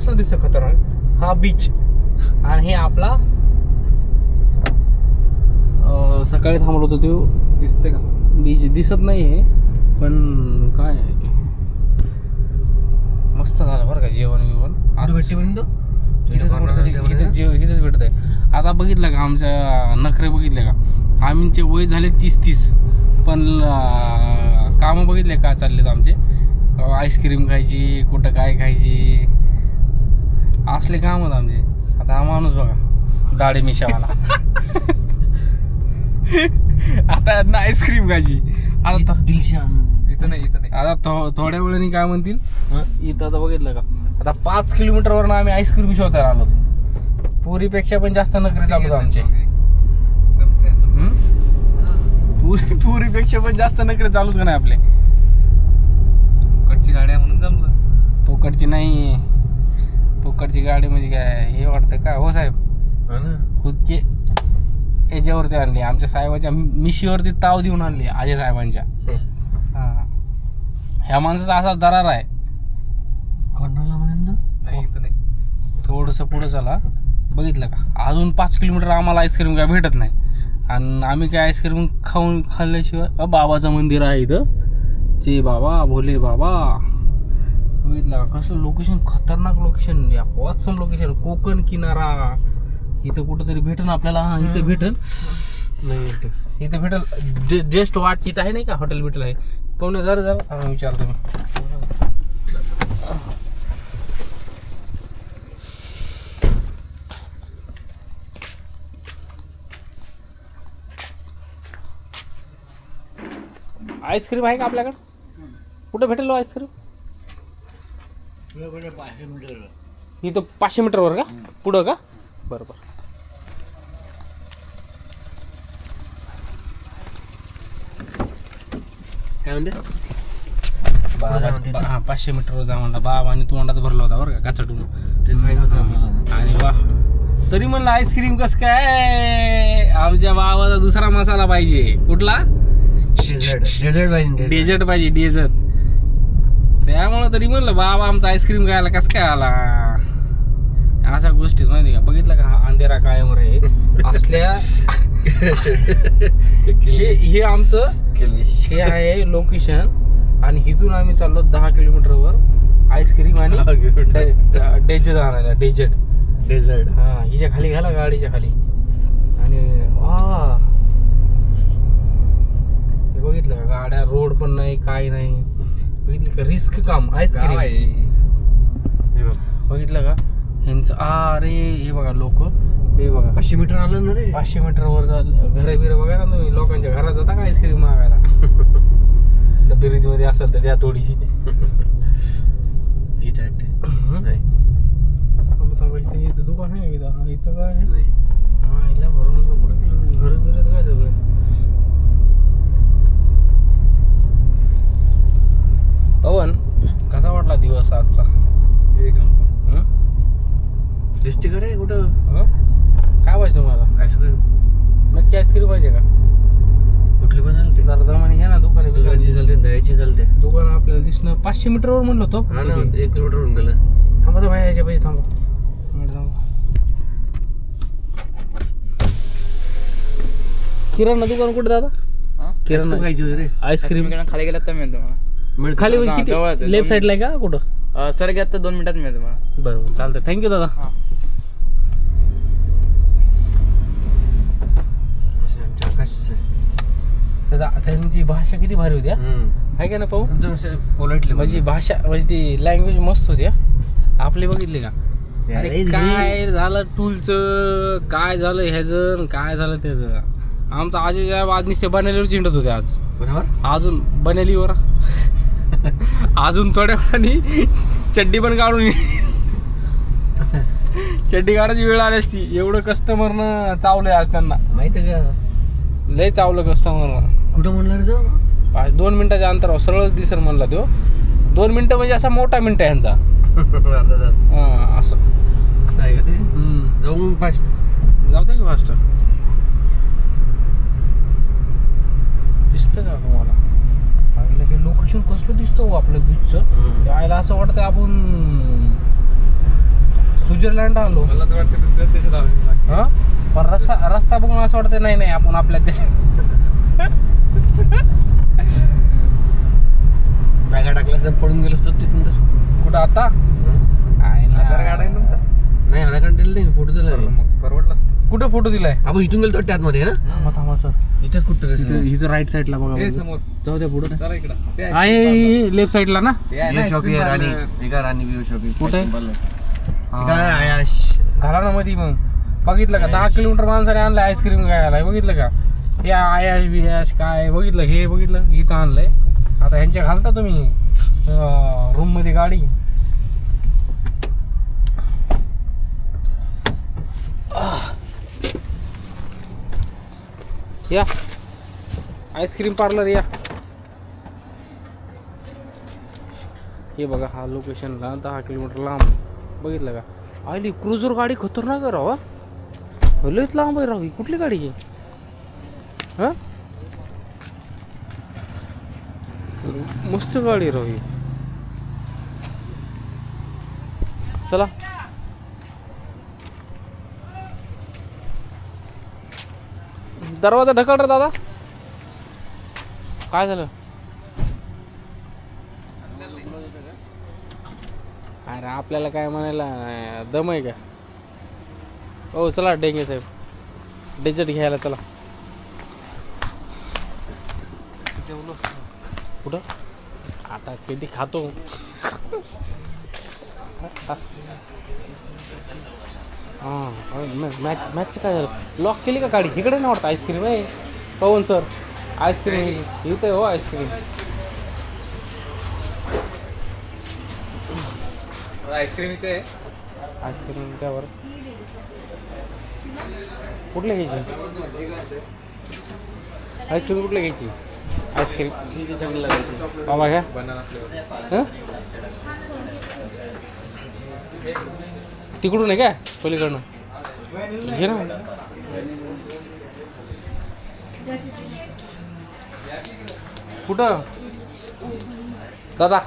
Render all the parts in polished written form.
कसला दिसतं खतरनाक. हा बीच आणि हे आपला सकाळी थांबलो होतो तो दिसते का बीच दिसत नाही आहे पण काय आहे मस्त झालं बरं का जेवण भेटीपर्यंत इथेच भेटत आहे. आता बघितलं का आमच्या नखरे बघितले का आमचे वय झाले 30 पण कामं बघितले का चाललेत आमचे. आईस्क्रीम खायची कुठं काय खायची असले काम आहेत आमचे. आता हा माणूस बघा दाढी मिशावाला आता यांना आईस्क्रीम खायची. आता इथं नाही आता थोड्या वेळाने काय म्हणतील इथं आता बघितलं का आता 5 किलोमीटरवरून आम्ही आईस्क्रीम शोधायला आलो. पुरीपेक्षा पण जास्त नखरे चालू आमचे. पुरीपेक्षा पण जास्त नखरे चालूच का नाही आपले. फुकटची गाडी म्हणून जमलं. पोकडची नाही पोकडची गाडी म्हणजे काय हे वाटतं का हो साहेब खुदके याच्यावरती आणली आमच्या साहेबाच्या मिशीवरती ताव देऊन आणली अजय साहेबांच्या. हा ह्या माणसाचा असा दरार आहे. कोणाला म्हणून नाही इथं नाही थोडंसं पुढं चला बघितलं का अजून 5 किलोमीटर आम्हाला आईस्क्रीम काय भेटत नाही आणि आम्ही काय आईस्क्रीम खाल्ल्याशिवाय बाबाचं मंदिर आहे इथं जे बाबा भोले बाबा. बघितलं का कसं लोकेशन खतरनाक लोकेशन या वॉटसन लोकेशन कोकण किनारा. इथं कुठंतरी भेटेल आपल्याला. हा इथं भेटेल नाही इथं भेटेल जस्ट वाट इथं आहे नाही का हॉटेल भेटेल आहे कोण जरा विचारतो मी. आईस्क्रीम आहे का आपल्याकडं कुठं भेटेल आईस्क्रीम इथं 500 मीटरवर का पुढं का बरोबर. काय म्हणते हा 500 मीटरवर जा म्हणला बाब आणि तोंडात भरला होता बरं का काचटून आणि वा तरी म्हणलं आईस्क्रीम कसं काय आमच्या बाबाचा दुसरा मसाला पाहिजे कुठला डेझर्ट पाहिजे डेझर्ट. त्यामुळं तरी म्हणलं बाबा आमचा आईस्क्रीम खायला कसं काय आला. अशा गोष्टीच माहिती का बघितलं का हा अंधेरा कायम रे असल्या हे आमचं हे आहे लोकेशन आणि इथून आम्ही चाललो 10 किलोमीटरवर आईस्क्रीम आणि डेझर्ट आणायला डेझर्ट हा हिच्या खाली घाला गाडीच्या खाली आणि वा बघितलं का गाड्या रोड पण नाही काय नाही बघितलं का रिस्क काम आईस्क्रीम बघितलं का ह्यांचं अरे हे बघा लोक हे बघा 500 मीटर आलं ना रे 500 मीटरवर घर बिरं बघा ना तुम्ही लोकांच्या घरात जाता का आईस्क्रीम मागायला ब्रिज मध्ये असतात त्या थोडीशी इथं दुकान आहे इथं इथं काय आहे हा हिला भरून घर बिरत काय सगळे पवन कसा वाटला दिवस आजचा एक नंबर डिस्ट्रिक्ट आहे कुठं काय पाहिजे तुम्हाला आईस्क्रीम नक्की आईस्क्रीम पाहिजे का कुठली पण चालते दरदमाने घ्या ना दुकान चालते दह्याची चालते दुकान आपल्याला दिसणं 500 मीटरवर म्हणलो तो हा ना 1 किलोमीटर होऊन गेलं. थांबा तर भाई याच्या पाहिजे थांबा किराणा दुकान कुठे दादा किराणा खायची होती रे आईस्क्रीम खाली गेलात तर मिळतो मला खाली म्हणजे किती लेफ्ट साईडला आहे का कुठं सर गेलात तर 2 मिनिटात मिळतो मला. बरोबर चालतंय थँक्यू दादा. त्यांची भाषा किती भारी होती आहे का ना पाहू पोलाइटली माझी भाषा म्हणजे ती लँग्वेज मस्त होती. आपली बघितली का अरे काय झालं टूलचं काय झालं ह्याचं काय झालं त्याचं. आमचा आजी आज निश्चय बनेलीवर चिंडत होते आज अजून बनेलीवर अजून थोड्या वेळाने चड्डी पण काढून चड्डी काढायची वेळ आली असती. एवढं कस्टमरनं चावलंय आज त्यांना माहिती आहे का लय चावलं कस्टमरनं. कुठं म्हणला रे तो 2 मिनिटाच्या अंतरावर सरळच दिसेल म्हणला तो. 2 मिनिटं म्हणजे असा मोठा मिनिट आहे ह्यांचा अर्धा तास हां असं आहे का ते जाऊन फास्ट जाऊ दे की फास्ट दिसतं का तुम्हाला आम्हाला हे लोकेशन कसलं दिसतं आपलं बीचचं यायला असं वाटतं आपण स्वित्झर्लंड आलो. मला तर वाटतं दुसऱ्याच देशात आलो. हा पण रस्ता बघून असं वाटतं नाही आपण आपल्या देशात. बॅगा टाकल्या पडून गेलो असतो तिथून तर. कुठं आता आधार कार्ड आहे नंतर नाही आधार कार्ड दिलं नाही फोटो दिला मग परवडलं असतं. कुठं फोटो दिलाय? आपण इथून गेलो तर त्यामध्ये ना थांबा सर. इथेच कुठं इथं राईट साईडला बघा समोर जाऊ द्या पुढं जरा इकडं आहे लेफ्ट साईडला ना. बिओ शॉपी आहे राणी एका राणी बिओ शॉपी कुठे? काय आयाश घाला ना मध्ये मग. बघितलं का 10 किलोमीटर माणसाने आणलं आईस्क्रीम खायला. बघितलं का या आयाश बियाश काय बघितलं हे बघितलं इथं आणलंय. आता ह्यांच्या घालता तुम्ही रूम मध्ये गाडी. या आईस्क्रीम पार्लर या. हे बघा हा लोकेशनला 10 किलोमीटर लांब. बघितलं का आली क्रुझर गाडी खतरनाक आहे राव. लयच लांब आहे राव. ही कुठली गाडी आहे? हा मस्त गाडी राव ही. चला दरवाजा ढकल रे दादा. काय झालं? अरे आपल्याला काय म्हणायला दम आहे का? हो चला डेंगे साहेब डेजर्ट घ्यायला चला. कुठं आता किती खातो. हां मॅचचं काय झालं? लॉक केली का गाडी? इकडे नाही वाटतं आईस्क्रीम आहे. पवन सर आईस्क्रीम इथे हो आईस्क्रीम. आईस्क्रीम इथे आईस्क्रीम त्यावर कुठल्या घ्यायची आईस्क्रीम? कुठल्या घ्यायची आईस्क्रीम? चांगली लागायची बाबा घ्या. बनाना फ्लेवर तिकडून आहे काय पलीकडनं? घे ना. कुठं दादा?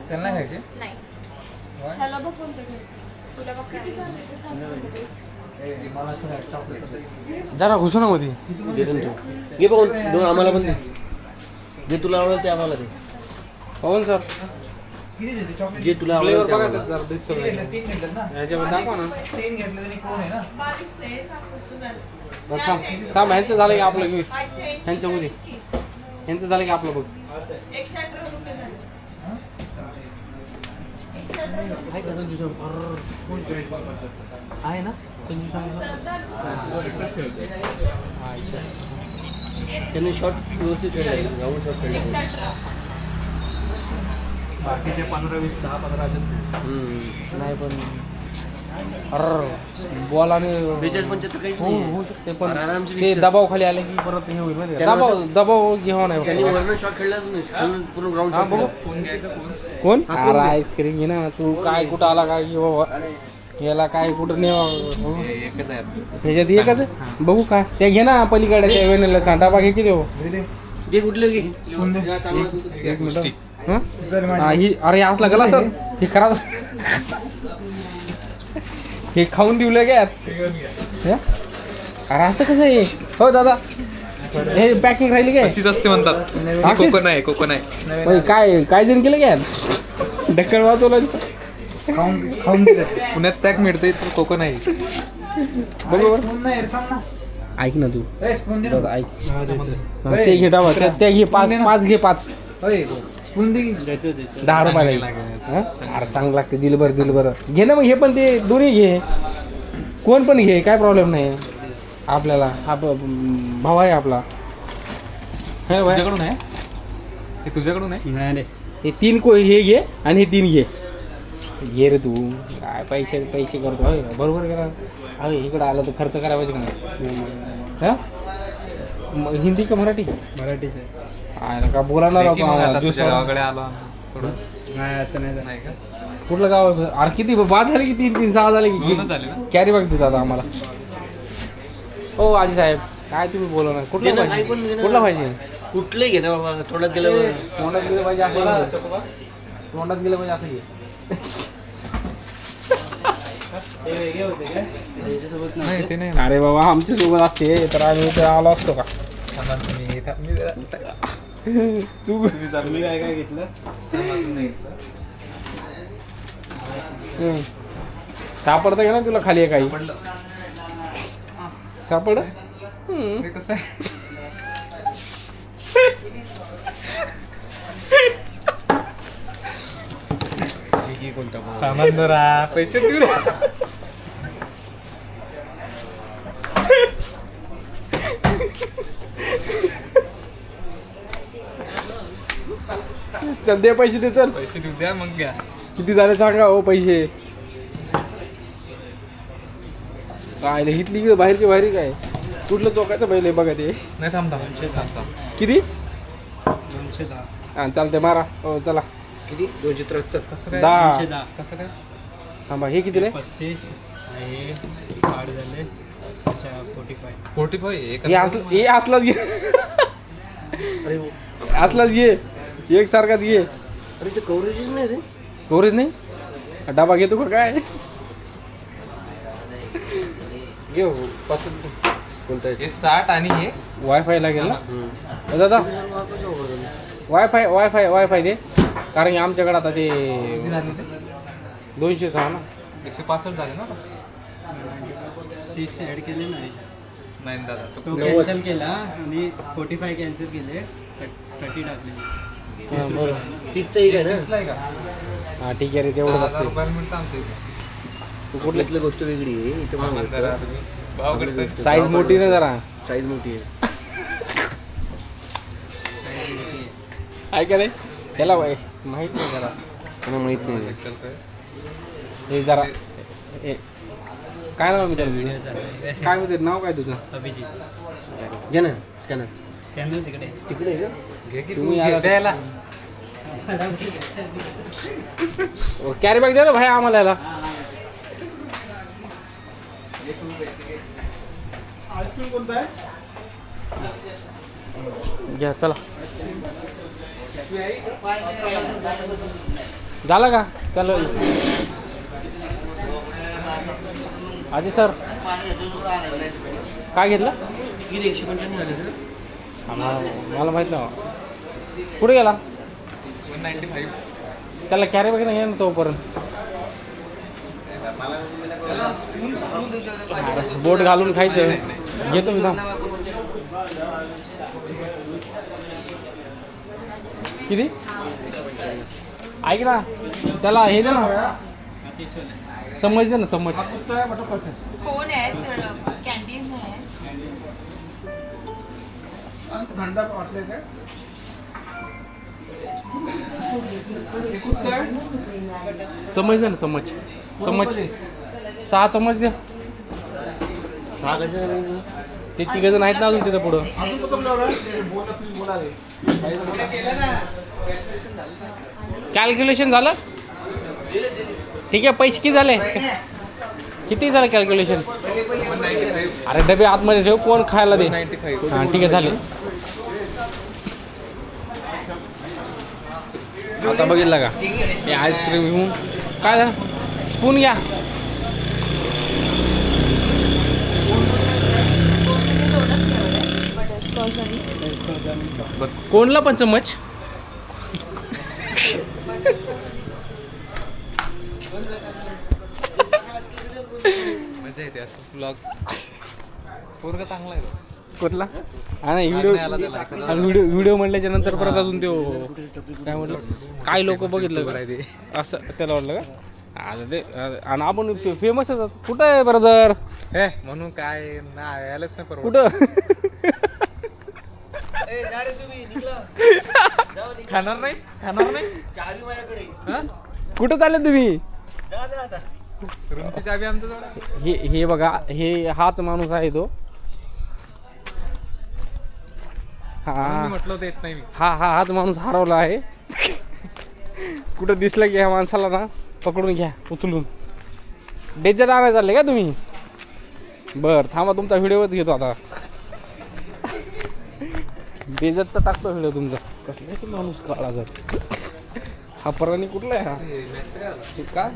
त्यांना घ्यायचे जरा घुसू ना मध्ये. घे बघून दोन आम्हाला पण दे. जे तुला आवडेल ते आम्हाला दे. पवन सर जे तुला फ्लेवर आवडेल ते बघा आम्हाला. जरा दिसतो ह्याच्यावर दाखवा ना. बरं, थांब थांब ह्यांचं झालं की आपलं घेऊ. ह्यांच्या मध्ये ह्यांचं झालं की आपलं बघ. आहे का संजू सर? आहे ना संजू सर? त्यांनी शॉर्ट व्यवस्थित खेळले ग्राउंड शॉट खेळले. बाकीचे 15-20 10-15 नाही पण बॉल आणि 45-75 काहीच हो नाही. होऊ शकते पण आरामशीर ते दबाव खाली आले की परत हे होईल माहिती का? दबाव घेऊ नाही. त्यांनी वरनं शॉट खेळला पूर्ण ग्राउंड शॉट बघू कोण? अरे आईस्क्रीम घे ना तू. काय कुठं आला काय की बाबा याला काय कुठं नाही. ह्याच्यात एकच आहे बघू काय ते घे ना पलीकडे त्या वेनेला सांग. डबा घे की देऊ. घे कुठलं घे एक मिनिट. ही अरे असला गला सर हे खराब. हे खाऊन दिवलं काय अरे असं कसं आहे? हो दादा हे पॅकिंग राहिली काय? अशीच असते म्हणतात. कोकण आहे कोकण आहे. काय काय जण केलं काय ढक्कन वाचवलं. पुण्यात पॅक मिळते तर कोकण आहे. बरोबर ऐक ना तू दादा ऐक. ते घे डावा ते घे 5 घे 5 10 रुपयाला. अरे चांगलं लागते दिलभर घे ना मग. हे पण ते दोन्ही घे कोण पण घे काय प्रॉब्लेम नाही आपल्याला. हा भाव आहे आपला. तुझ्याकडून आहे हे तुझ्याकडून आहे. नाही हे 3 हे घे आणि हे 3 घे रे तू. काय पैसे करतो होय बरोबर करा. अरे इकडं आलं तर खर्च करायला पाहिजे का नाही? हां हिंदी का मराठी? मराठीच आहे. आहे का बोलायला तुझ्या गावाकडे आलो थोडं. नाही असं नाही का कुठलं गाव आहे? अरे किती बाद झाले की 3-6 झाले की दोनच झाले ना. कॅरी बॅग देतात आम्हाला. हो आजी साहेब काय तुम्ही बोला ना. कुठला दे ना, पाहिजे? काही पण दे ना. कुठला पाहिजे? कुठलंही घे ना बाबा तोंडात गेलं तोंडात गेलं पाहिजे असं घे. तोंडात गेलं पाहिजे असं घे. नाही ते नाही अरे बाबा आमच्या सोबत असते तर आम्ही इथे आलो असतो का? तू काय काय घेतलं सापडतं का ना तुला खाली काही सापड हे कसं आहे सामान जरा पैसे देऊ रे. चल दे पैसे दे चल. पैसे देऊ द्या मग घ्या. किती झाले सांगा हो पैसे. काय हितली की बाहेरची बाहेर काय कुठलं चौकाचं बैल आहे बघा ते. नाही थांब थांब. किती हा चालते मारा हो चला. किती 273 कसं काय 10 कसं काय थांबा हे किती रे 35 हे 60 झाले 45 हे असलाच घे असलाच घे एक सारखाच घे. अरे ते कव्हरेजच नाही रे. कव्हरेज नाही डबा घेतो का काय. घे हो पसंत कोणता आहे हे 60 आणि हे वायफाय लागेल ना दादा वायफाय दे कारण की आमच्याकडे आता ते किती झाले ते 200 हा ना 165 झाले ना 30 ॲड केले नाही नाही दादा तो कॅन्सल केला आणि 45 कॅन्सल केले 30 टाकले. हा, बरोबर 30चा एक आहे ना. दिसला आहे का हा ठीक आहे रे तेवढंच 10,000 असते. रुपयाला मिळतं आमच्या इथे. तू कुठल्यातली गोष्ट वेगळी आहे इथं सामान जरा तुम्ही भाव करताय. साईज मोठी ना जरा साईज मोठी आहे. ऐका रे त्याला माहित नाही जरा मला माहित नाही. करतोय. हे जरा हे काय नाव आहे मित्रांनो? काय म्हणते नाव काय तुझं? अभिजित घे ना स्कॅनर. स्कॅनर तिकडे तिकडे आहे का? घे की तुम्ही तू आला- घे द्यायला. कॅरी बॅग द्या ना भाई आम्हाला याला. घ्या चला झालं का चलो आजी सर काय घेतलं किती 195 झाले का? मला माहित नाही कुठे गेला 195 त्याला कॅरी बॅग नाही ना तोपर्यंत बोट घालून खायचं घेतो मी सांग किती ऐक ना त्याला हे दे ना चम्मच दे ना चम्मच कोण आहेत कॅन्टीन आहे चम्मच दे ना चम्मच चम्मच 6 चम्मच द्या 6 कशा ते 3 जण आहेत ना अजून तिथं पुढं कॅल्क्युलेशन झालं ठीक आहे पैसे किती झाले किती झालं कॅल्क्युलेशन अरे डबे आतमध्ये ठेव कोण खायला दे 95 हां ठीक आहे झाले आता बघितलं का हे आईस्क्रीम घेऊन काय झालं स्पून घ्या बटरस्कॉच आणि बस कोणला पण चम्मच मजा येते असंच ब्लॉग पोरगा चांगला आहे तो. कुठला आणि व्हिडिओ नाही आला त्याला. आणि व्हिडिओ म्हणल्याच्या नंतर परत अजून तो काय म्हटलं काय लोक बघितलं का ते असं त्याला वाटलं का आता ते आणि आपण फेमसच कुठं आहे ब्रदर हे म्हणून काय नाही यायलाच नाही परवा कुठं खाणार नाही हा? कुठं चालले तुम्ही रूमची चाबी आमच्याजवळ हे बघा हे हाच माणूस आहे तो मी हा म्हटलं होतं येत नाही मी हाच माणूस हरवला आहे कुठं दिसलं की ह्या माणसाला ना पकडून घ्या उचलून डेजर आणायला चालले का तुम्ही बरं थांबा तुमचा व्हिडिओच घेतो आता डेझर्टचा टाकतो व्हिडिओ तुमचा. कसला आहे की माणूस काळा जात. हा प्राणी कुठला आहे हा? ते काय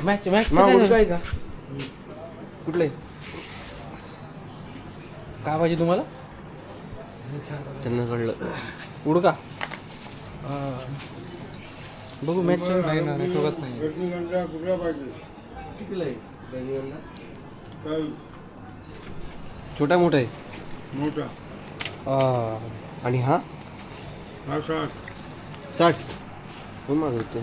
मॅच काय का कुठलं काय पाहिजे तुम्हाला? त्यांना कळलं. उड का बघू मॅच नाही ना नेटवर्कच नाही. कितीला आहे छोटा मोठा आहे आणि हा 60 कोण मागवतो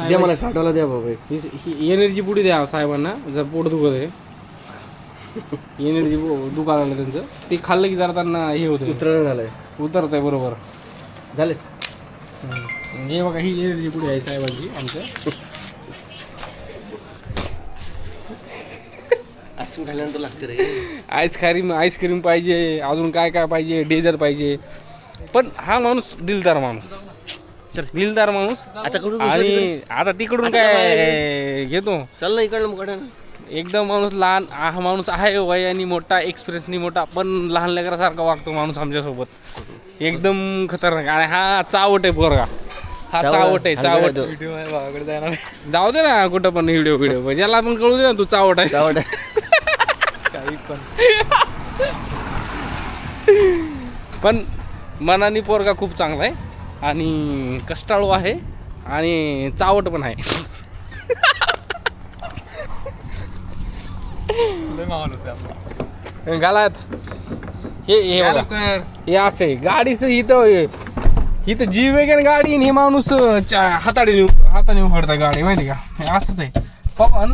द्या मला 60 वाला द्या बाबा. ही एनर्जी पुढे द्या साहेबांना जर पोट दुखत आहे. एनर्जी दुखायला लागलं त्यांचं. ते खाल्लं की जरा त्यांना हे होतं उतरणं झालंय उतरत आहे बरोबर. झाले. हे बघा ही एनर्जी पुढे आहे साहेबांची आमच्या. आईस्क्रीम खाल्ल्यानंतर लागते रे. आईस्क्रीम पाहिजे, अजून काय काय पाहिजे, डेझर्ट पाहिजे. पण हा माणूस दिलदार माणूस, दिलदार माणूस. आता कुठून आणि आता तिकडून काय घेतो चल ना इकडलं मुकाट्या ना. एकदम माणूस लहान. हा माणूस आहे वयाने मोठा, एक्सपिरियन्सनी मोठा, पण लहान लेकरासारखा वागतो माणूस आमच्यासोबत. एकदम खतरनाक. आणि हा चावट आहे पोरगा. हा चावट आहे चावट. व्हिडिओ आहे भावाकडे जाणार. जाऊ दे ना कुठं पण व्हिडिओ ज्याला पण कळू दे ना तू चावट आहे. चावट आहे. काही पण. पण मनाने पोरगा खूप चांगला आहे आणि कष्टाळू आहे आणि चावट पण आहे. लय माहोल होते आपला. गालात हे बघा. हे असं आहे गाडीचं. इथं जी वेगन गाडी आणि हे माणूस हाताने उघडतं गाडी माहिती का. हे असंच आहे पण.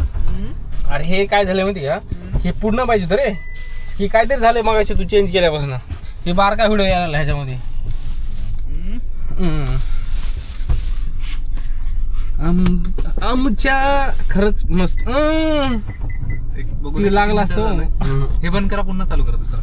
अरे हे काय झालं माहिती का, हे पूर्ण पाहिजे तर रे. हे काहीतरी झालंय मगाशी तू चेंज केल्यापासून. हे बारका व्हिडिओ यायला ह्याच्यामध्ये. आमच्या खरंच मस्त एक बघू लागला असतो. हे बंद करा पुन्हा चालू करा दुसरा.